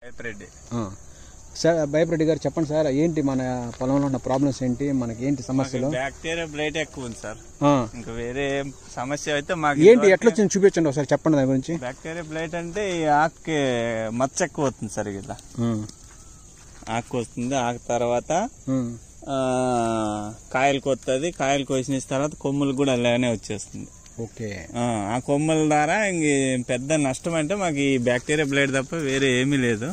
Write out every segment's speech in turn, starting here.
బైపరెడ్డి sir బైపరెడ్డి గారు చెప్పండి sir, ఏంటి మన పొలంలో ఉన్న ప్రాబ్లమ్స్ ఏంటి, మనకి ఏంటి సమస్యలు? బ్యాక్టీరియా బ్లైట్ ఎక్కువ ఉంది సార్, ఇంకా వేరే సమస్య అయితే మాకు ఏంటి ఎట్లా వచ్చింది చూపించండి ఒకసారి, చెప్పండి దాని గురించి. బ్యాక్టీరియా బ్లైట్ అంటే ఈ ఆకుకి మచ్చ ఎక్కువ అవుతుంది సార్, ఇలా ఆకు వస్తుంది, ఆకు తర్వాత కాయలకు వస్తుంది, కాయలు కోసిన తర్వాత కొమ్ములు కూడా అలానే వచ్చేస్తుంది. ఓకే, ఆ కొమ్మల ద్వారా ఇంక పెద్ద నష్టం అంటే మాకు ఈ బ్యాక్టీరియా బ్లైట్ తప్ప వేరే ఏమీ లేదు.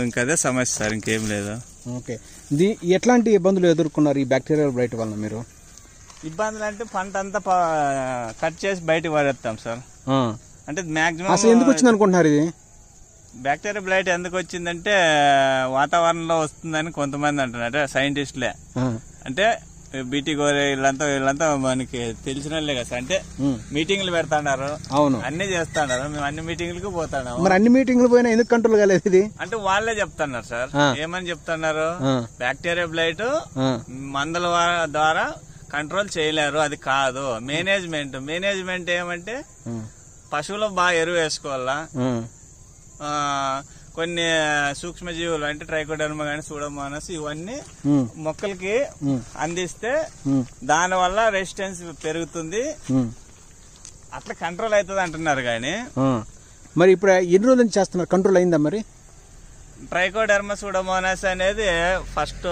ఇంకదే సమస్య సార్, ఇంకేం లేదు. ఓకే, ఎట్లాంటి ఇబ్బందులు ఎదుర్కొన్నారు ఈ బ్యాక్టీరియల్ బ్లైట్ వల్ల మీరు? ఇబ్బందులు అంటే పంట అంతా కట్ చేసి బయటకు పడేస్తాం సార్. అంటే మాక్సిమం అసలు ఎందుకు వచ్చింది అనుకుంటున్నారు ఇది? బ్యాక్టీరియా బ్లైట్ ఎందుకు వచ్చిందంటే వాతావరణంలో వస్తుందని కొంతమంది అంటున్నారు, అంటే సైంటిస్టులే, అంటే బీటీ గోరే వీళ్ళంతా మనకి తెలిసిన వాళ్ళే కదా సార్. అంటే మీటింగ్లు పెడతాడారు, అవును, అన్ని చేస్తాడారు, మేము అన్ని మీటింగ్లకు పోతాడాము. మరి అన్ని మీటింగ్లు పోయినా ఎందుకు కంట్రోల్ కాలేదు ఇది? అంటే వాళ్ళే చెప్తున్నారు సార్, ఏమని చెప్తున్నారు, బ్యాక్టీరియా బ్లైట్ మందుల ద్వారా కంట్రోల్ చేయలేరు, అది కాదు. మేనేజ్మెంట్ ఏమంటే పశువులు బాగా ఎరువు వేసుకోవాలా, కొన్ని సూక్ష్మజీవులు అంటే ట్రైకోడర్మా కానీ సూడోమోనాస్ ఇవన్నీ మొక్కలకి అందిస్తే దాని వల్ల రెసిస్టెన్స్ పెరుగుతుంది, అట్లా కంట్రోల్ అవుతుంది అంటున్నారు. కానీ మరి ఇప్పుడు ఎన్ని రోజుల నుంచి చేస్తున్నారు, కంట్రోల్ అయిందా మరి? ట్రైకోడర్మా సూడోమోనాస్ అనేది ఫస్ట్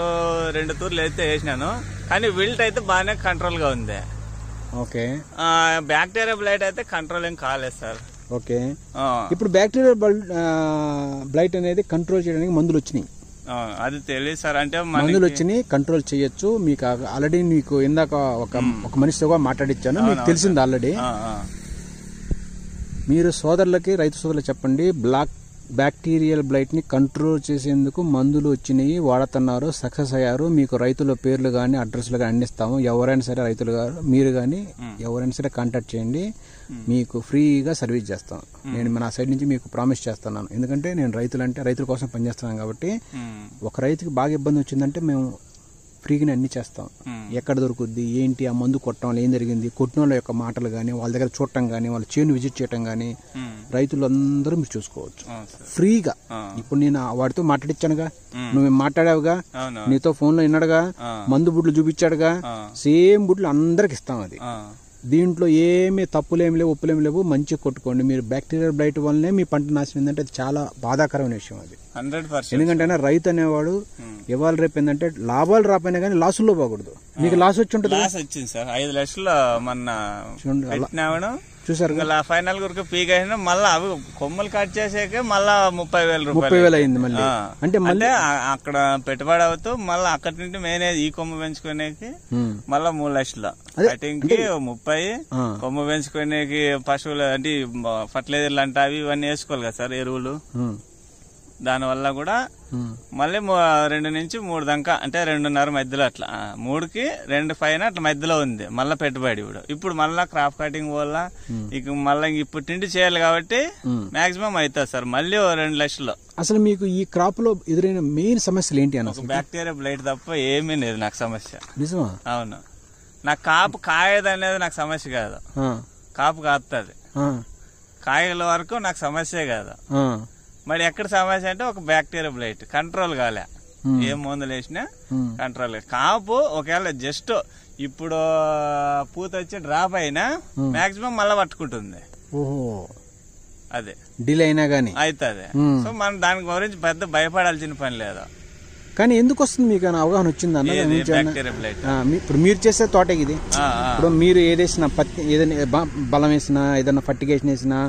2 తూర్లు అయితే వేసినాను, కానీ విల్ట్ అయితే బాగానే కంట్రోల్ గా ఉంది. ఓకే, బ్యాక్టీరియా బ్లైట్ అయితే కంట్రోల్ ఏం కాలేదు సార్. ఓకే, ఇప్పుడు బ్యాక్టీరియల్ బ్లైట్ అనేది కంట్రోల్ చేయడానికి మందులు వచ్చినాయి, అది తెలియదు సార్. అంటే మందులు వచ్చినాయి, కంట్రోల్ చేయొచ్చు. మీకు ఆల్రెడీ మీకు ఇందాక ఒక మనిషితో మాట్లాడిచ్చాను, మీకు తెలిసింది ఆల్రెడీ. మీరు సోదరులకి, రైతు సోదరులకు చెప్పండి, బ్యాక్టీరియల్ బ్లైట్ ని కంట్రోల్ చేసేందుకు మందులు వచ్చినాయి, వాడుతున్నారు, సక్సెస్ అయ్యారు. మీకు రైతుల పేర్లు కానీ అడ్రస్లు కానీ అందిస్తాము. ఎవరైనా సరే రైతులు గారు మీరు కానీ ఎవరైనా సరే కాంటాక్ట్ చేయండి, మీకు ఫ్రీగా సర్వీస్ చేస్తాం. నేను నా సైడ్ నుంచి మీకు ప్రామిస్ చేస్తున్నాను, ఎందుకంటే నేను రైతుల కోసం పనిచేస్తున్నాను కాబట్టి. ఒక రైతుకి బాగా ఇబ్బంది వచ్చిందంటే మేము ఫ్రీగానే అన్ని చేస్తాం. ఎక్కడ దొరుకుద్ది ఏంటి, ఆ మందు కొట్టడం వల్ల ఏం జరిగింది, కొట్టిన వాళ్ళ యొక్క మాటలు కానీ, వాళ్ళ దగ్గర చూడటం కానీ, వాళ్ళ చేను విజిట్ చేయటం కానీ, రైతులందరూ మీరు చూసుకోవచ్చు ఫ్రీగా. ఇప్పుడు నేను వాడితో మాట్లాడిచ్చానుగా, నువ్వు మాట్లాడావుగా, నీతో ఫోన్ లో విన్నాడుగా, మందు బుడ్లు చూపించాడుగా, సేమ్ బుడ్లు అందరికి ఇస్తాం. అది దీంట్లో ఏమీ తప్పులేమి లేవు, ఒప్పులేమి లేవు. మంచిగా కొట్టుకోండి. మీరు బ్యాక్టీరియల్ బ్లైట్ వల్లనే మీ పంట నాశనం ఏంటంటే అది చాలా బాధాకరమైన విషయం అది. 100%. ఎందుకంటే రైతు అనేవాడు ఇవాళ రేపు ఏంటంటే లాభాలు రాపోయినా కానీ లాసుల్లో పోకూడదు. మీకు లాస్ వచ్చి ఉంటుంది. లాస్ వచ్చింది సార్, 5 లక్షలు మొన్న చూసారు. ఫైనల్ వరకు పీక్ అయినా మళ్ళీ అవి కొమ్మలు కట్ చేసాక మళ్ళా 30,000 అయింది మళ్ళీ. అంటే అక్కడ పెట్టుబడి అవుతూ మళ్ళీ అక్కడి నుండి మేనేజ్ ఈ కొమ్మ పెంచుకునేకి మళ్ళా 3 లక్షలు కటింగ్ కి 30, కొమ్మ పెంచుకునేకి పశువులు అంటే ఫర్టిలైజర్లు అంటే అవి ఇవన్నీ వేసుకోవాలి కదా సార్, ఎరువులు. దాని వల్ల కూడా మళ్ళీ 2 నుంచి 3 దాకా, అంటే 2.5 మధ్యలో, అట్లా 3కి 2 పైన అట్లా మధ్యలో ఉంది మళ్ళా పెట్టుబడి. ఇప్పుడు మళ్ళా క్రాప్ కటింగ్ వల్ల ఇక మళ్ళీ ఇప్పుడు తిండి చేయాలి కాబట్టి మాక్సిమం అవుతుంది సార్, మళ్ళీ 2 లక్షలు. అసలు మీకు ఈ క్రాప్ లో ఎదురైన మెయిన్ సమస్యలు ఏంటి అన్న? బ్యాక్టీరియా బ్లైట్ తప్ప ఏమీ లేదు నాకు సమస్య. నిజమా? అవును, నాకు కాపు కాయదు అనేది నాకు సమస్య కాదు, కాపు కాస్తుంది, కాయల వరకు నాకు సమస్యే కాదు. మరి ఎక్కడ సమస్య అంటే ఒక బ్యాక్టీరియా బ్లైట్ కంట్రోల్ కాలే, ఏం మందులు వేసినా కంట్రోల్. కాపు ఒకవేళ జస్ట్ ఇప్పుడు పూత వచ్చి డ్రాప్ అయినా మాక్సిమం మళ్ళా పట్టుకుంటుంది, అదే డిలే అయినా గానీ అవుతుంది. సో మనం దాని గురించి పెద్ద భయపడాల్సిన పని లేదు. కానీ ఎందుకు వస్తుంది మీకు అవగాహన వచ్చింది అన్న? ఇప్పుడు మీరు చేసే తోటకి ఇది, ఇప్పుడు మీరు ఏదేసినా పత్తి, ఏదైనా బలం వేసినా, ఏదైనా ఫర్టిగేషన్ వేసినా,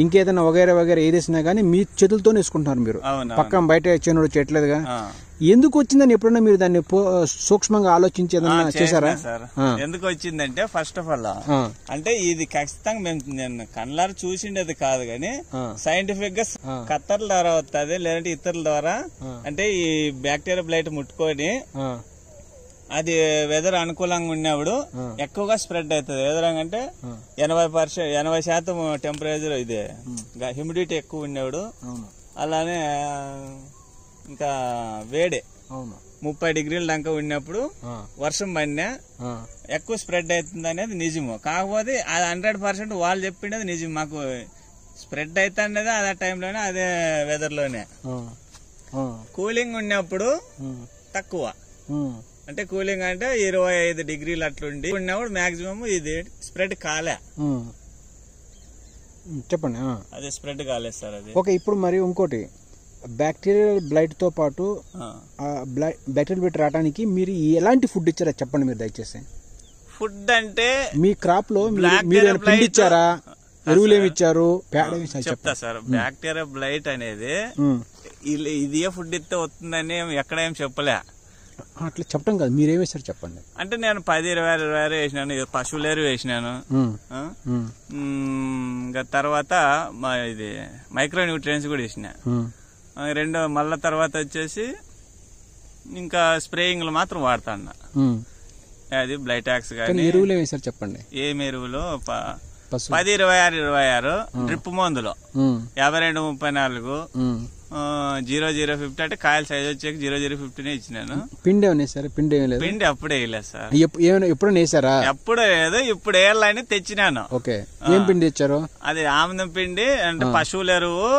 ఇంకేదైనా వగైరా వగైరా ఏదేసినా గానీ మీ చేతులతోనే వేసుకుంటున్నారు మీరు, పక్కన బయట చేనుడు చేయట్లేదుగా. ఎందుకు వచ్చిందని ఎప్పుడన్నా మీరు దాన్ని సూక్ష్మంగా ఆలోచించి ఏదన్నా చేశారా? ఎందుకు వచ్చిందంటే ఫస్ట్ ఆఫ్ ఆల్ అంటే ఇది ఖచ్చితంగా నేను కళ్ళారు చూసిండేది కాదు, కానీ సైంటిఫిక్ గా కత్తర్ల ద్వారా వస్తుంది, లేదంటే ఇతరుల ద్వారా. అంటే ఈ బ్యాక్టీరియా బ్లైట్ ముట్టుకొని అది వెదర్ అనుకూలంగా ఉన్నప్పుడు ఎక్కువగా స్ప్రెడ్ అవుతుంది. వెదర్ అంటే 80% టెంపరేచర్, ఇది హ్యూమిడిటీ ఎక్కువ ఉన్నప్పుడు, అలానే ఇంకా వేడే 30 డిగ్రీల దాకా ఉన్నప్పుడు వర్షం పడినా ఎక్కువ స్ప్రెడ్ అవుతుంది అనేది నిజము. కాకపోతే అది 100% వాళ్ళు చెప్పిండేది నిజం. మాకు స్ప్రెడ్ అయితే అనేది అదే టైంలోనే అదే వెదర్ లోనే. కూలింగ్ ఉన్నప్పుడు తక్కువ, అంటే కూలింగ్ అంటే 25 డిగ్రీలు అట్లుండి ఉన్నప్పుడు మాక్సిమం ఇది స్ప్రెడ్ కాలే. చెప్పండి. అదే స్ప్రెడ్ కాలేదు సార్ అది. ఓకే, ఇప్పుడు మరి ఇంకోటి బ్యాక్టీరియల్ బ్లైట్ తో పాటు బ్యాక్టీరియల్ బ్లైట్ రావడానికి మీరు ఎలాంటి ఫుడ్ ఇచ్చారా చెప్పండి మీరు దయచేసి. ఫుడ్ అంటే మీ క్రాప్ లో మీరు పిండి ఇచ్చారా, ఎరువులు ఏమి ఇచ్చారు, పేడ చెప్తా సార్. బ్యాక్టీరియా బ్లైట్ అనేది ఇది ఫుడ్ ఇస్తే వస్తుందని ఎక్కడ ఏం చెప్పలే. అట్లా చెప్పడం కాదు, మీరేం వేసారు చెప్పండి. అంటే నేను 10-20 వేసినాను, పశువుల ఎరువు వేసినాను. ఇంకా తర్వాత ఇది మైక్రో న్యూట్రియన్స్ కూడా వేసిన. మళ్ళా తర్వాత వచ్చేసి ఇంకా స్ప్రేయింగ్లు మాత్రం వాడతా అన్న. అది బ్లైటాక్స్ కానీ. ఎరువులు ఏం వేసారు చెప్పండి. ఏం ఎరువులు 10-26-26 డ్రిప్ మందులో 52-34 0050 అంటే కాయల సైజ్ వచ్చాక 0050 ఇచ్చినాను. పిండి ఏమైనా వేసారా? పిండి అప్పుడే వేయలేదు సార్. ఎప్పుడైనా వేసారా? ఎప్పుడు లేదు, ఇప్పుడు వేయాలని తెచ్చినాను. ఓకే, ఏం పిండి తెచ్చారు? అది ఆముదం పిండి అంటే పశువుల ఎరువు,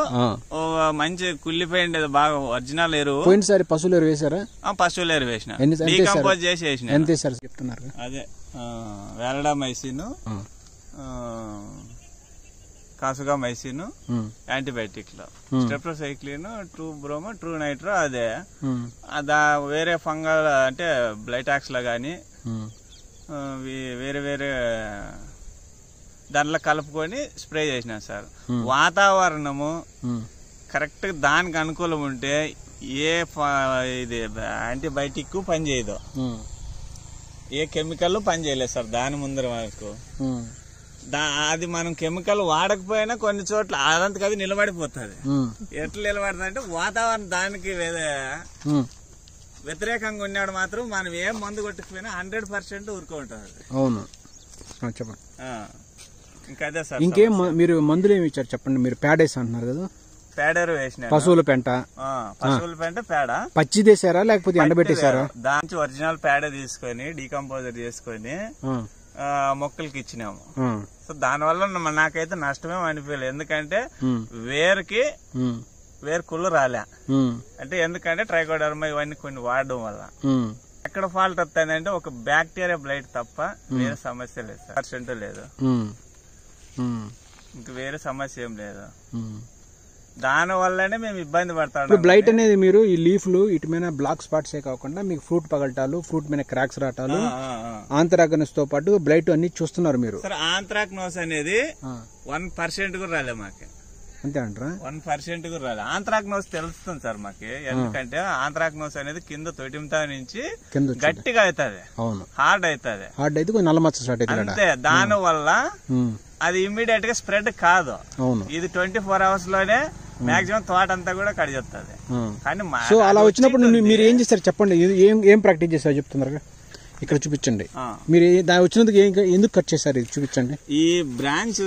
మంచి కుళ్ళిపోయింది బాగా ఒరిజినల్ ఎరువు. పోయినసారి పశువుల ఎరువు వేసారా? పశువుల ఎరువు వేసిన, డీకంపోజ్ చేసి వేసిన. ఎంత వేసారు చెప్తున్నారు? అదే వాలడామైసిన్, కాసుగామైసిన్, యాంటీబయాటిక్ లో స్టెప్టోసైక్లిన్, ట్రూబ్రోమో, ట్రూనైట్రో. అదే వేరే ఫంగల్ అంటే బ్లైటాక్స్ లో గానీ వేరే వేరే దాంట్లో కలుపుకొని స్ప్రే చేసినా సార్. వాతావరణము కరెక్ట్ దానికి అనుకూలం ఉంటే ఏ ఇది యాంటీబయాటిక్ పనిచేయదు, ఏ కెమికల్ పనిచేయలేదు సార్ దాని ముందర వరకు. అది మనం కెమికల్ వాడకపోయినా కొన్ని చోట్ల అదంతకది నిలబడిపోతుంది. ఎట్లా నిలబడుతుంది అంటే వాతావరణం దానికి వ్యతిరేకంగా ఉన్నాడు మాత్రం మనం ఏం మందు కొట్టకపోయినా 100% ఊరుకుంటుంది. అవును, చెప్పండి. ఇంకా అదే సార్. ఇంకేం మీరు మందులు ఏమి ఇచ్చారు చెప్పండి. మీరు పేడ వేసి అంటున్నారు కదా, పేడరు వేసిన. పశువుల పెంట, పేడ పచ్చిదేశారా లేకపోతే ఎండబెట్టేశారా? దాని ఒరిజినల్ పేడ తీసుకొని డీకంపోజర్ చేసుకొని మొక్కలకి ఇచ్చినాము. సో దానివల్ల నాకైతే నష్టమేం అనిపించలేదు. ఎందుకంటే వేరు కుళ్ళు రాలే. అంటే ఎందుకంటే ట్రైకోడర్మా ఇవన్నీ కొన్ని వాడడం వల్ల. ఎక్కడ ఫాల్ట్ వస్తాయంటే ఒక బ్యాక్టీరియా బ్లైట్ తప్ప వేరే సమస్య లేదు సార్. పర్సెంట్ లేదు, ఇంక వేరే సమస్య ఏం లేదు. దాని వల్లనే మేము ఇబ్బంది పడతాం. బ్లైట్ అనేది మీరు ఈ లీఫ్లు ఇటు మీద బ్లాక్ స్పాట్స్ కాకుండా మీకు ఫ్రూట్ పగలటాలు, ఫ్రూట్ మీద క్రాక్స్ రావటాలు, ఆంథ్రాక్నోస్ తో పాటు బ్లైట్ అన్ని చూస్తున్నారు మీరు. సార్ ఆంథ్రాక్నోస్ అనేది 1% కూడా రాలే మాకు. అంతే అంటారా? 1% కూడా రాలే. ఆంథ్రాక్నోస్ తెలుస్తుంది సార్ మాకు. ఎందుకంటే ఆంథ్రాక్నోస్ అనేది కింద తొటిమితా నుంచి గట్టిగా అవుతుంది, హార్డ్ అవుతుంది. హార్డ్ అయితే నల్ల మచ్చ స్టార్ట్ అవుతుంది. అంతే, దాని వల్ల అది ఇమ్మీడియట్ గా స్ప్రెడ్ కాదు. ఇది 24 hours లోనే మాక్సిమం తోట అంతా కూడా కడిచేస్తుంది. కానీ సో అలా వచ్చినప్పుడు మీరు ఏం చేస్తారు చెప్పండి. ఏం ప్రాక్టీస్ చేస్తారు చెప్తున్నారు ఇక్కడ చూపించండి. మీరు దాని వచ్చినందుకు ఎందుకు కట్ చేశారు ఇది చూపించండి. ఈ బ్రాంచ్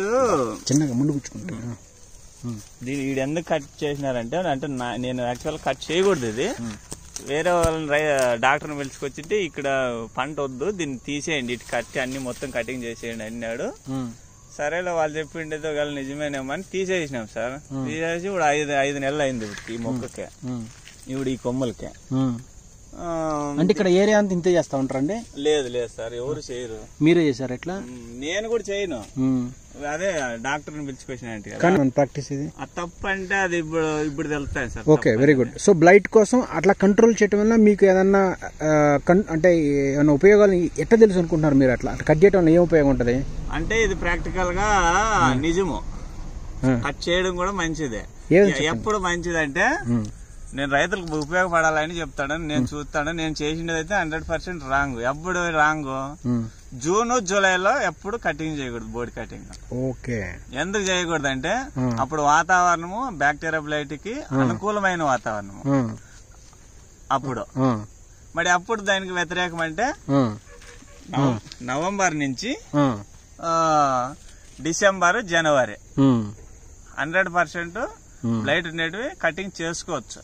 చిన్నగా ముందు కూర్చుకుంటాను. దీని వీడు ఎందుకు కట్ చేసినారంటే, అంటే నేను యాక్చువల్ కట్ చేయకూడదు. ఇది వేరే వాళ్ళని డాక్టర్ని పిలుచుకొచ్చింటే ఇక్కడ పంట వద్దు దీన్ని తీసేయండి, ఇటు కట్టి అన్ని మొత్తం కటింగ్ చేసేయండి అన్నాడు. సరేలే వాళ్ళు చెప్పిండేది ఒకవేళ నిజమేనేమో అని తీసేసినాం సార్. తీసేసి ఇప్పుడు 5 నెలలు అయింది ఈ మొక్కకే, ఇప్పుడు ఈ కొమ్మలకే. అంటే ఇక్కడ ఏరియా అంతా ఇంతే చేస్తా ఉంటారండి? లేదు సార్, ఎవరు చేయరు. మీరే చేశారు ఎట్లా? నేను కూడా చేయను. అదే డాక్టర్ని పిలుచుకొచ్చినట్టు ప్రాక్టీస్ ఇది. తప్పు అంటే అది ఇప్పుడు తెలుస్తాయి sir. Okay, very good. So blight కోసం అట్లా కంట్రోల్ చేయడం వల్ల మీకు ఏదన్నా అంటే ఏమైనా ఉపయోగాలు ఎట్లా తెలుసు అనుకుంటున్నారు మీరు? అట్లా కట్ చేయడం వల్ల ఏం ఉపయోగం ఉంటది అంటే ఇది ప్రాక్టికల్ గా నిజము. కట్ చేయడం కూడా మంచిదే. ఎప్పుడు మంచిదంటే నేను రైతులకు ఉపయోగపడాలని చెప్తాడని నేను చూస్తాను. నేను చేసినది అయితే 100% రాంగ్. ఎప్పుడు రాంగ్? జూన్ జూలైలో ఎప్పుడు కటింగ్ చేయకూడదు, బోర్డు కటింగ్. ఓకే, ఎందుకు చేయకూడదు అంటే అప్పుడు వాతావరణము బ్యాక్టీరియా బ్లైట్ కి అనుకూలమైన వాతావరణము. అప్పుడు మరి అప్పుడు దానికి వ్యతిరేకం అంటే నవంబర్ నుంచి డిసెంబర్, జనవరి 100% బ్లైట్ ఉండేటివి కటింగ్ చేసుకోవచ్చు.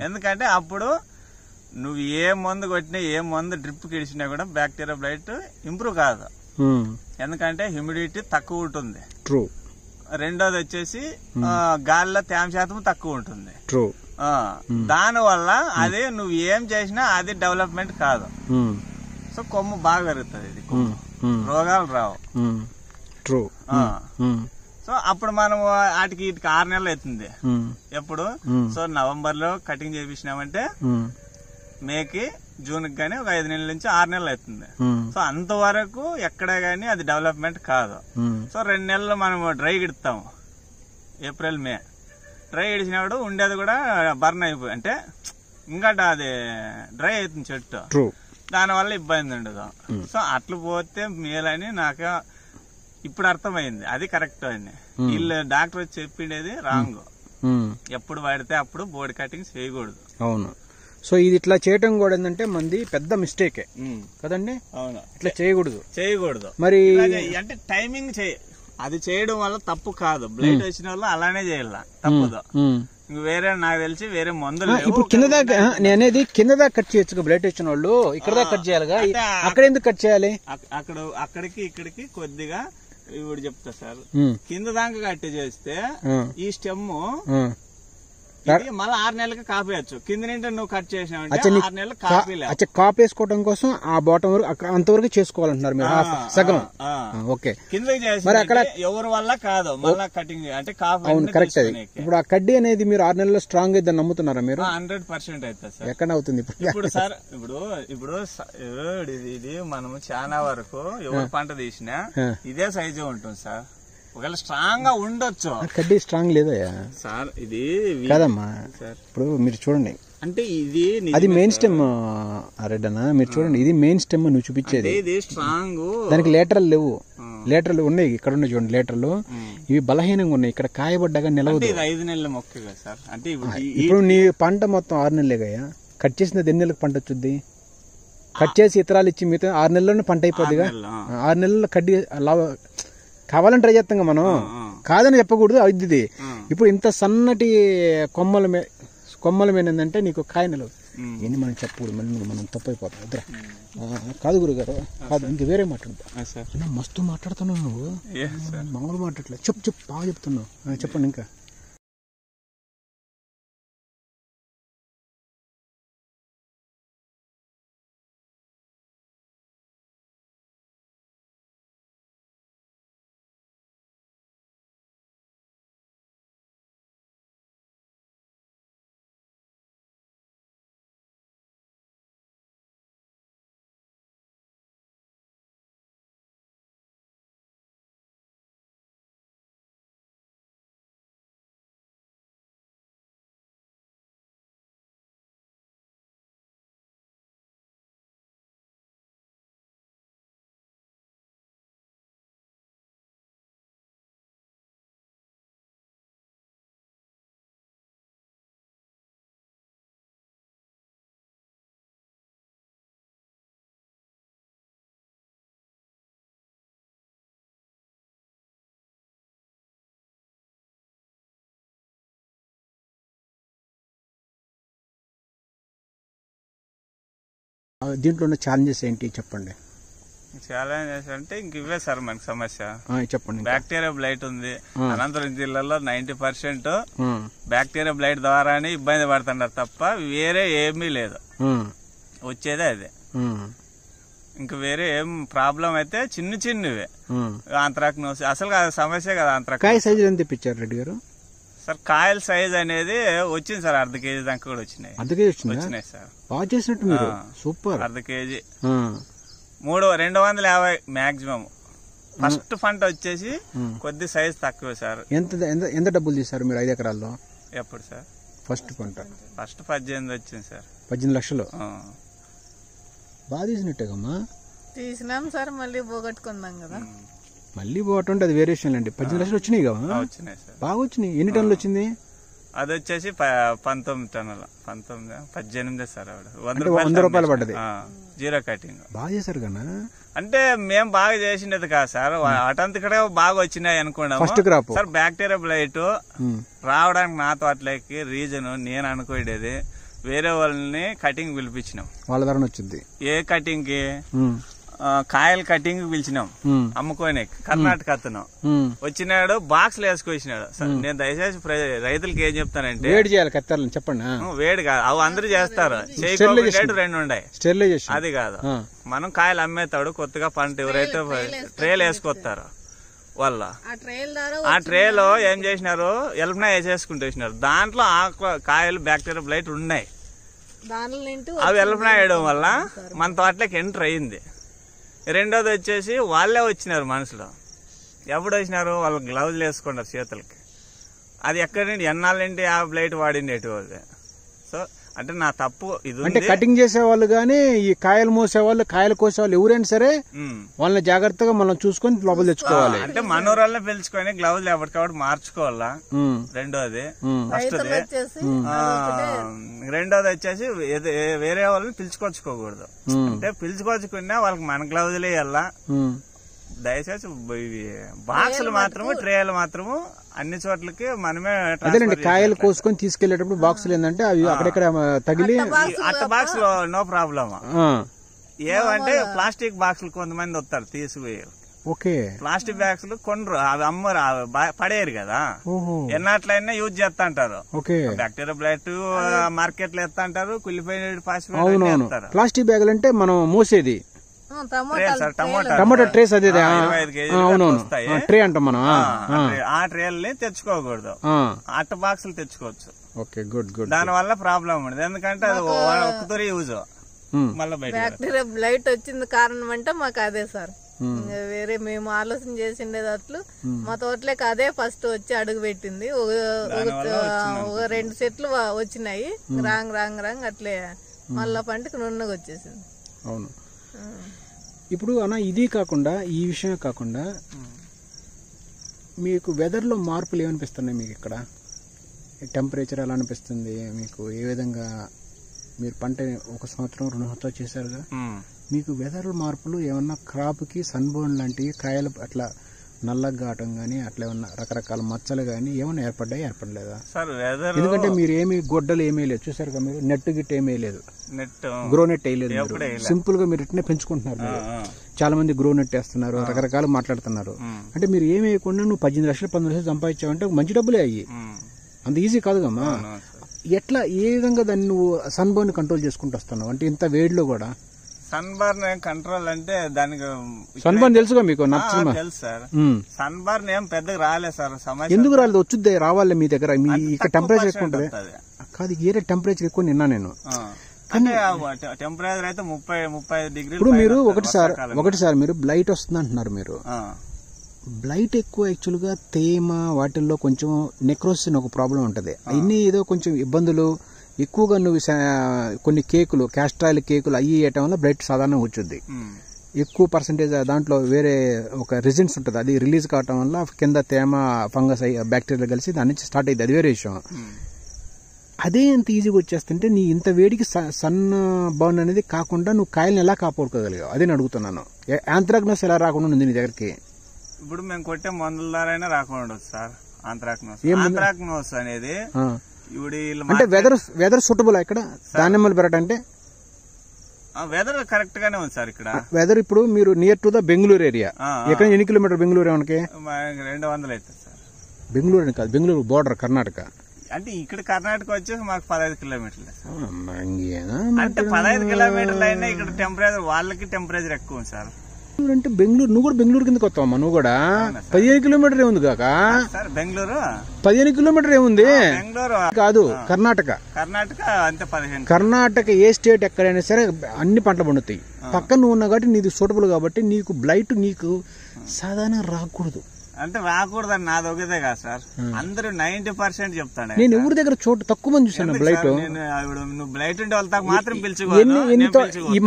ఎందుకంటే అప్పుడు నువ్వు ఏ మందు కొట్టినా, ఏ మందు డ్రిప్ కిడిచినా కూడా బ్యాక్టీరియా బ్లైట్ ఇంప్రూవ్ కాదు. ఎందుకంటే హ్యూమిడిటీ తక్కువ ఉంటుంది. రెండోది వచ్చేసి గాలిలో తేమ శాతం తక్కువ ఉంటుంది. ట్రూ. దాని వల్ల అదే నువ్వు ఏం చేసినా అది డెవలప్మెంట్ కాదు. సో కొమ్ము బాగా పెరుగుతుంది, ఇది రోగాలు రావు. ట్రూ. సో అప్పుడు మనం వాటికి 6 నెలలు అవుతుంది. ఎప్పుడు సో నవంబర్ లో కటింగ్ చేపించినామంటే మేకి జూన్ కి గానీ ఒక 5 నెలల నుంచి 6 నెలలు అవుతుంది. సో అంతవరకు ఎక్కడ గానీ అది డెవలప్మెంట్ కాదు. సో 2 నెలలు మనం డ్రై ఇడతాము, ఏప్రిల్ మే. డ్రై ఇడిచినప్పుడు ఉండేది కూడా బర్న్ అయిపోయి అంటే ఇంకా అది డ్రై అవుతుంది చెట్టు, దానివల్ల ఇబ్బంది ఉండదు. సో అట్లా పోతే మేలని నాకు ఇప్పుడు అర్థమైంది, అది కరెక్ట్ అని. వీళ్ళు డాక్టర్ వచ్చి చెప్పిండేది రాంగ్. ఎప్పుడు వాడితే అప్పుడు బోర్డ్ కటింగ్ చేయకూడదు. అవును. సో ఇది ఇట్లా చేయటం కూడా ఏంటంటే మంది పెద్ద మిస్టేకే కదండి. అవును, ఇట్లా చేయకూడదు మరి. అంటే టైమింగ్ అది చేయడం వల్ల తప్పు కాదు, బ్లైట్ వచ్చిన వాళ్ళు అలానే చేయాల, తప్పదు. వేరే నాకు తెలిసి వేరే మందులు ఇప్పుడు కింద దాకా నేనేది కింద దాకా కట్ చేయొచ్చు. బ్లైట్ వచ్చిన వాళ్ళు ఇక్కడ దాకా కట్ చేయాలిగా, అక్కడ ఎందుకు కట్ చేయాలి? అక్కడికి ఇక్కడికి కొద్దిగా ఇప్పుడు చెప్తా సార్. కింద దాకా కట్ చేస్తే ఈ స్టెమ్ మళ్ళీ 6 నెలలకి కాపేయచ్చు. కింద నింటే నువ్వు కట్ చేసినావు 6 నెలలు కాపీలే. కాపేసుకోవడం కోసం ఆ బాటం వరకు అంతవరకు చేసుకోవాలంటున్నారు మీరు, సగం. ఓకే, కిందకి చేసి మరి అక్కడ ఎవరి వల్ల కాదు మళ్ళీ కటింగ్ అంటే కాపీ. అవును, కరెక్ట్. అది ఇప్పుడు ఆ కడ్డీ అనేది మీరు 6 నెలల్లో స్ట్రాంగ్ అయితే నమ్ముతున్నారా మీరు? 100% అవుతుంది సార్. ఎక్కడ అవుతుంది ఇప్పుడు సార్? ఇప్పుడు ఇది మనము చాలా వరకు ఎవరు పంట తీసినా ఇదే సైజు ఉంటుంది సార్. ఒకవేళ స్ట్రాంగ్ గా ఉండొచ్చు, కడ్డీ స్ట్రాంగ్ లేదా సార్? ఇది కాదమ్మా. ఇప్పుడు మీరు చూడండి, అంటే ఇది అది మెయిన్ స్టెమ్ రెడ్ అన్న. మీరు చూడండి, ఇది మెయిన్ స్టెమ్ నువ్వు చూపించేది. ఇది స్ట్రాంగ్, దానికి లేటరల్ లేవు. లేటర్లు ఉన్నాయి, ఇక్కడ ఉన్నాయి చూడండి లేటర్లు. ఇవి బలహీనంగా ఉన్నాయి, ఇక్కడ కాయబడ్డాగా నిలవదు. 5 నెలల మొక్క సార్. అంటే ఇప్పుడు నీ పంట మొత్తం 6 నెలలే కదా. కట్ చేసిన 8 నెలలకు పంట వచ్చుద్ది. కట్ చేసి ఇతరాలు ఇచ్చి మిగతా 6 నెలల్లోనే పంట అయిపోద్దిగా. 6 నెలల్లో కడ్డీ కావాలని ట్రై చేస్తాం మనం, కాదని చెప్పకూడదు. అది ఇప్పుడు ఇంత సన్నటి కొమ్మల మీద ఏంటంటే నీకు కాయ నిలవదు. ఎన్ని మనం చెప్పకూడదు, మనం తప్పు అయిపోతాం. వద్దురా. కాదు గురుగారు, కాదు, ఇంక వేరే మాట్లాడుతా. మస్తు మాట్లాడుతున్నావు నువ్వు, మామూలు మాట్లాడలేదు. చెప్పు బాగా చెప్తున్నావు. చెప్పండి ఇంకా. దీంట్లో ఉన్న ఛాలెంజెస్ ఏంటి చెప్పండి. ఛాలెంజెస్ అంటే ఇంక ఇవే సార్ మనకి సమస్య. చెప్పండి. బ్యాక్టీరియా బ్లైట్ ఉంది అనంతపురం జిల్లాలో. 90% బ్యాక్టీరియా బ్లైట్ ద్వారానే ఇబ్బంది పడుతున్నారు తప్ప వేరే ఏమీ లేదు. వచ్చేదే అదే. ఇంక వేరే ఏం ప్రాబ్లం అయితే చిన్నవే. ఆంత్రాక్నోసిస్ అసలు సమస్య కదా. ఆంత్రాక్నోసిస్ సైజ్ ఎంత ఇప్పించారు రెడ్డి గారు? సార్ కాయల సైజ్ అనేది వచ్చింది సార్, 1/2 కేజీ దాకా కూడా వచ్చినాయి. 1/2 కేజీ వచ్చినాయి సార్. బాగా చేసినట్టు మీరు, సూపర్. 1/2 KG 250 maximum. ఫస్ట్ పంట వచ్చేసి కొద్ది సైజ్ తక్కువ సార్. ఎంత డబ్బులు తీసారు మీరు 5 ఎకరాల్లో? ఎప్పుడు సార్ ఫస్ట్ పంట? ఫస్ట్ 18 వచ్చింది సార్. 18 లక్షలు బాగా తీసినట్టేగమ్మా. తీసినాం సార్, మళ్ళీ పోగొట్టుకుందాం కదా. మళ్ళీ పోవటం అది వేరే విషయం అండి. 18 లక్షలు వచ్చినాయి కదా. వచ్చినాయి సార్, బాగా వచ్చినాయి. ఎన్ని టన్నులు వచ్చింది? అది వచ్చేసి 19 టన్నుల. 18 సార్. 100 రూపాయలు పడ్డది. జీరో కటింగ్ బాగా చేశారు కదా. అంటే మేము బాగా చేసినది కాదు సార్, అటంతకడే బాగా వచ్చినాయి అనుకున్నాము. First crop sir bacteria blight రావడానికి నా తోటలోకి రీజన్ నేను అనుకోడేది వేరే వాళ్ళని కటింగ్ పిలిపించినాం. వాళ్ళ ధర వచ్చింది. ఏ కటింగ్ కి కాయలు కటింగ్ పిలిచినాం అమ్ముకోనే కర్ణాటక అతను వచ్చినాడు బాక్స్లు వేసుకొచ్చినాడు. నేను దయచేసి రైతులకి ఏం చెప్తానంటే వేడి చేయాలి కత్తెరలను చెప్పండి. వేడి కాదు, అవి అందరూ చేస్తారు, చేయకపోతే 2 ఉన్నాయి, స్టెరిలైజేషన్ అది కాదు. మనం కాయలు అమ్మేతాడు కొత్తగా పంట ఎవరైతే ట్రేలు వేసుకొస్తారు వాళ్ళ ఆ ట్రేలో ఏం చేసినారు ఎల్పనా వేసేసుకుంటేసినారు. దాంట్లో ఆ కాయలు బ్యాక్టీరియా బ్లైట్ ఉన్నాయి. అవి ఎల్పనా వేయడం వల్ల మన తోటలోకి ఎంటర్ అయ్యింది. రెండోది వచ్చేసి వాళ్ళే వచ్చినారు మనుషులు. ఎప్పుడు వచ్చినారు వాళ్ళు గ్లౌజులు వేసుకున్నారు చేతులకి. అది ఎక్కడి నుండి ఎన్నాళ్ళంటే ఆ బ్లైట్ వాడిండేటి వాళ్ళు. సో అంటే నా తప్పు ఇది. అంటే కటింగ్ చేసేవాళ్ళు గానీ ఈ కాయలు మోసేవాళ్ళు కాయలు కోసేవాళ్ళు ఎవరైనా సరే వాళ్ళని జాగ్రత్తగా మనం చూసుకొని లోపల తెచ్చుకోవాలి. అంటే మనోరాళ్ళని పిలుచుకొని గ్లౌజులు ఎప్పటికప్పుడు మార్చుకోవాలా. రెండోది రెండోది వచ్చేసి వేరే వాళ్ళని పిలుచుకొచ్చుకోకూడదు. అంటే పిలుచుకొచ్చుకున్నా వాళ్ళకి మన గ్లౌజులే వెళ్ళా. దయచేసి బాక్సులు మాత్రము ట్రేలు మాత్రము అన్ని చోట్లకి మనమే. అదేనండి కాయలు కోసుకొని తీసుకెళ్లేటప్పుడు బాక్సులు ఏంటంటే అవి అక్కడెక్కడ తగిలి అట్ట బాక్స్ లో నో ప్రాబ్లమ్. ఏమంటే ప్లాస్టిక్ బాక్సులు కొంతమంది వస్తారు తీసుకుపోయి. ఓకే ప్లాస్టిక్ బ్యాగ్స్ కొనరు, అవి అమ్మరు, పడేయరు కదా. ఎన్నట్లయినా యూజ్ చేస్తా అంటారు. బ్యాక్టీరియా బ్లైట్ మార్కెట్ లో ఎత్తా అంటారు, కుళ్ళిపోయిన ఫాస్ఫేట్. ప్లాస్టిక్ బ్యాగులు అంటే మనం మోసేది టమాటో ట్రేస్ అదే ట్రే అంటాం మనం. ఆ ట్రేల్ని తెచ్చుకోకూడదు, అట్ట బాక్సులు తెచ్చుకోవచ్చు. Okay good good. దాని వల్ల ప్రాబ్లం ఉండదు, ఎందుకంటే అది ఒక్కతోరి యూజ్. మళ్ళీ బ్యాక్టీరియా బ్లైట్ వచ్చింది కారణం అంటే మాకు అదే సార్. వేరే మేము ఆలోచన చేసిండేదట్లు మా తోటలోకి అదే ఫస్ట్ వచ్చి అడుగు పెట్టింది. ఒక 2 సెట్లు వచ్చినాయి, రాంగ్ రాంగ్ రాంగ్ అట్లే మళ్ళా పంటకు నున్నగా వచ్చేసింది. అవును. ఇప్పుడు అన్న ఇది కాకుండా ఈ విషయం కాకుండా మీకు వెదర్లో మార్పులు ఏమనిపిస్తున్నాయి మీకు? ఇక్కడ టెంపరేచర్ ఎలా అనిపిస్తుంది మీకు? ఏ విధంగా మీరు పంట 1 సంవత్సరం 2 సంవత్సరాలు చేశారుగా, మీకు వెదర్ మార్పులు ఏమన్నా క్రాప్కి సన్బర్న్ లాంటివి కాయలు అట్లా నల్లగా కావటం గానీ అట్లా ఏమన్నా రకరకాల మచ్చలు గానీ ఏమన్నా ఏర్పడలేదా? ఎందుకంటే మీరు ఏమి గొడ్డలు ఏమీ లేదు చూసారుగా, మీరు నెట్ గిట్ ఏమీ లేదు, గ్రో నెట్ వేయలేదు, సింపుల్ గా మీరు ఇట్నే పెంచుకుంటున్నారు. మీరు చాలా మంది గ్రో నెట్ వేస్తున్నారు, రకరకాలు మాట్లాడుతున్నారు. అంటే మీరు ఏమి వేయకుండా నువ్వు 18 లక్షలు 15 లక్షలు సంపాదించావంటే మంచి డబ్బులే అయ్యి, అంత ఈజీ కాదుగమ్మా. ఎట్లా ఏ విధంగా దాన్ని నువ్వు సన్బర్న్ కంట్రోల్ చేసుకుంటూ వస్తున్నావు? అంటే ఇంత వేడిలో కూడా సన్బర్న్ కంట్రోల్ అంటే దానికి సన్బర్న్ తెలుసుగా మీకు? తెలుసు సార్. సన్బర్న్ ఏం పెద్దగా రాలేదు సార్. ఎందుకు రాలేదు? వచ్చుద్ది, రావాలి మీ దగ్గర. మీ ఇక్కడ టెంపరేచర్ ఎక్కువ ఉంటుంది కాదు, ఏరే టెంపరేచర్ ఎక్కువ నిన్నా నేను. అంటే టెంపరేచర్ అయితే 30-35 డిగ్రీలు. ఇప్పుడు మీరు ఒకటిసారి మీరు బ్లైట్ వస్తుంది అంటున్నారు. మీరు బ్లైట్ ఎక్కువ యాక్చువల్ గా తేమ వాటిల్లో కొంచెం నెక్రోసిస్ అని ఒక ప్రాబ్లం ఉంటది. అన్ని ఏదో కొంచెం ఇబ్బందులు ఎక్కువగా నువ్వు కొన్ని కేకులు క్యాస్ట్రాయిల్ కేకులు అయ్యి వేయటం వల్ల బ్లైట్ సాధారణంగా వచ్చుద్ది. ఎక్కువ పర్సెంటేజ్ దాంట్లో వేరే ఒక రిజన్స్ ఉంటుంది, అది రిలీజ్ కావటం వల్ల కింద తేమ ఫంగస్ బ్యాక్టీరియా కలిసి దాని నుంచి స్టార్ట్ అయ్యింది, అది వేరే విషయం. అదే ఎంత ఈజీగా వచ్చేస్తుంటే నీ ఇంత వేడికి సన్ బర్న్ అనేది కాకుండా నువ్వు కాయలను ఎలా కాపాడుకోగలిగావు అదే నేను అడుగుతున్నాను. యాంత్రాక్నోస్ ఎలా రాకుండా ఉంది నీ దగ్గరికి? ఇప్పుడు మేము కొట్టే మందుల ద్వారా రాకుండా ఉండదు సార్. ఆంత్రాక్నోస్ అనేది అంటే వెదర్ సూటబుల్ ఇక్కడ దానిమ్మలు పెరగంటే వెదర్ కరెక్ట్ గానే ఉంది సార్. ఇక్కడ వెదర్ ఇప్పుడు మీరు near to the Bengaluru area, ఎక్కడ ఎన్ని కిలోమీటర్ బెంగళూరు? ఏమనకి 200 అవుతుంది సార్. బెంగళూరు అని కాదు, బెంగళూరు బోర్డర్ కర్ణాటక. అంటే ఇక్కడ కర్ణాటక వచ్చేసి మాకు 15 కిలోమీటర్లు. అంటే 15 కిలోమీటర్లు అయినా ఇక్కడ టెంపరేచర్ వాళ్ళకి టెంపరేచర్ ఎక్కువ ఉంది సార్. అంటే బెంగళూరు, నువ్వు కూడా బెంగళూరు కిందకి వస్తావమ్మా. నువ్వు కూడా 15 కిలోమీటర్ ఏముంది కాక? బెంగళూరు 15 కిలోమీటర్ ఏముంది? బెంగళూరు కాదు, కర్ణాటక. అంతే 15. కర్ణాటక ఏ స్టేట్ ఎక్కడైనా సరే అన్ని పంటలు పండుతాయి. పక్కన నువ్వు ఉన్నావు కాబట్టి నీది సూటబుల్ కాబట్టి నీకు బ్లైట్ నీకు సాధారణ రాకూడదు. అంటే రాకూడదని నాది ఒకదే కాదు సార్, అందరూ 90% చెప్తాను. నేను ఎవరి దగ్గర చోటు తక్కువ మంది చూసాను బ్లైట్. నువ్వు బ్లైట్ ఉండే వాళ్ళకి మాత్రం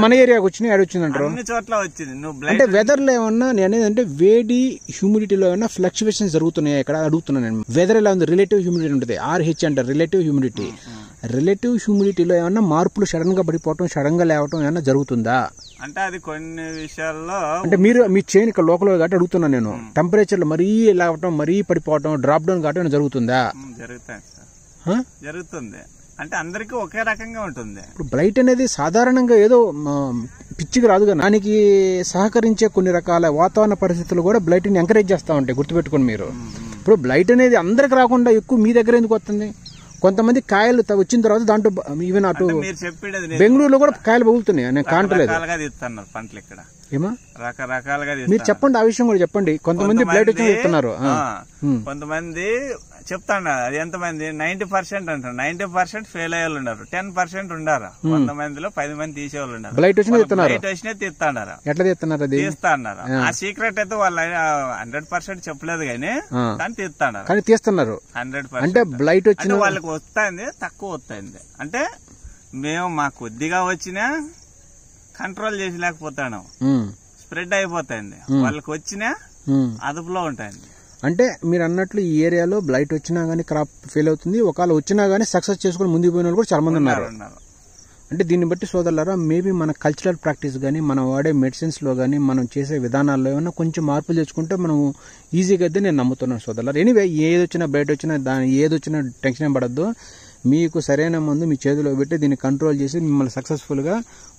మన ఏరియాకి వచ్చినాయి, ఆడ వచ్చిందంటారు అన్ని చోట్ల వచ్చింది. నువ్వు అంటే వెదర్ లో ఏమన్నా నేను అంటే వేడి హ్యూమిడిటీలో ఏమన్నా ఫ్లక్చువేషన్స్ జరుగుతున్నాయి ఇక్కడ అడుగుతున్నాను నేను. వెదర్ ఎలా ఉంది? రిలేటివ్ హ్యూమిడిటీ ఉంటుంది, RH అంటారు రిలేటివ్ హ్యూమిడిటీ. రిలేటివ్ హ్యూమిడిటీలో ఏమన్నా మార్పులు సడన్ గా పడిపోవటం సడన్ గా లేవటం ఏమన్నా జరుగుతుందా? అంటే అది కొన్ని విషయాల్లో అంటే మీరు మీ చైన్ ఇక్కడ లోకల్ కాబట్టి అడుగుతున్నాను నేను. టెంపరేచర్ లో మరీ లేవటం మరీ పడిపోవటం డ్రాప్ డౌన్ కావటం జరుగుతుందా? జరుగుతాయి సార్, జరుగుతుంది. అంటే అందరికీ ఒకే రకంగా ఉంటుంది. ఇప్పుడు బ్లైట్ అనేది సాధారణంగా ఏదో పిచ్చికి రాదు కదా, దానికి సహకరించే కొన్ని రకాల వాతావరణ పరిస్థితులు కూడా బ్లైట్ని ఎంకరేజ్ చేస్తూ ఉంటాయి, గుర్తుపెట్టుకోండి మీరు. ఇప్పుడు బ్లైట్ అనేది అందరికి రాకుండా ఎక్కువ మీ దగ్గర ఎందుకు వస్తుంది? కొంతమంది కాయలు వచ్చిన తర్వాత దాంట్లో ఈవెన్ అటు బెంగళూరులో కూడా కాయలు పగులుతున్నాయి, నేను కాంటలేదు. పంటలు ఇక్కడ ఏమా రకరకాలుగా మీరు చెప్పండి, ఆ విషయం కూడా చెప్పండి. కొంతమంది బ్లైట్ వచ్చి చెప్తున్నారు, కొంతమంది చెప్తాను. అది ఎంతమంది 90% అంటారు, 90% ఫెయిల్ అయ్యే వాళ్ళు ఉన్నారు, 10% ఉండారు. 100 మందిలో 10 మంది తీసేవాళ్ళు ఉన్నారు. బ్లైట్ వచ్చినా తీస్తున్నారు. ఎట్లా తీస్తున్నారు? తీస్తా అన్నారు. ఆ సీక్రెట్ అయితే వాళ్ళు 100% చెప్పలేదు కానీ తీస్తున్నారు. కానీ తీస్తున్నారు 100%. అంటే బ్లైట్ వచ్చిన వాళ్ళకి వస్తుంది, తక్కువ వస్తుంది. అంటే మేము మా కొద్దిగా వచ్చినా కంట్రోల్ చేసలేకపోతాను, స్ప్రెడ్ అయిపోతాయండి. వాళ్ళకి వచ్చినా అదుపులో ఉంటాయండి. అంటే మీరు అన్నట్లు ఈ ఏరియాలో బ్లైట్ వచ్చినా గానీ క్రాప్ ఫెయిల్ అవుతుంది, ఒకవేళ వచ్చినా గానీ సక్సెస్ చేసుకుని ముందుకు పోయిన వాళ్ళు కూడా చాలా మంది ఉన్నారు. అంటే దీన్ని బట్టి సోదరులారా, మేబీ మన కల్చరల్ ప్రాక్టీస్ కానీ, మనం వాడే మెడిసిన్స్ లో కానీ, మనం చేసే విధానాల్లో ఏమన్నా కొంచెం మార్పులు తెచ్చుకుంటే మనం ఈజీగా అయితే నేను నమ్ముతున్నాను సోదరులారా. ఎనీవే, ఏది వచ్చినా బ్లైట్ వచ్చినా ఏది వచ్చినా టెన్షన్ ఏం పడద్దు. మీకు సరైన మందు మీ చేతిలో పెట్టి దీన్ని కంట్రోల్ చేసి మిమ్మల్ని సక్సెస్ఫుల్ గా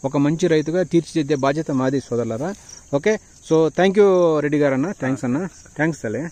ఒక మంచి రైతుగా తీర్చిదిద్దే బాధ్యత మాది సోదరులారా. Okay, so thank you Reddy గారు అన్న. థ్యాంక్స్ అన్న, థ్యాంక్స్ అలే.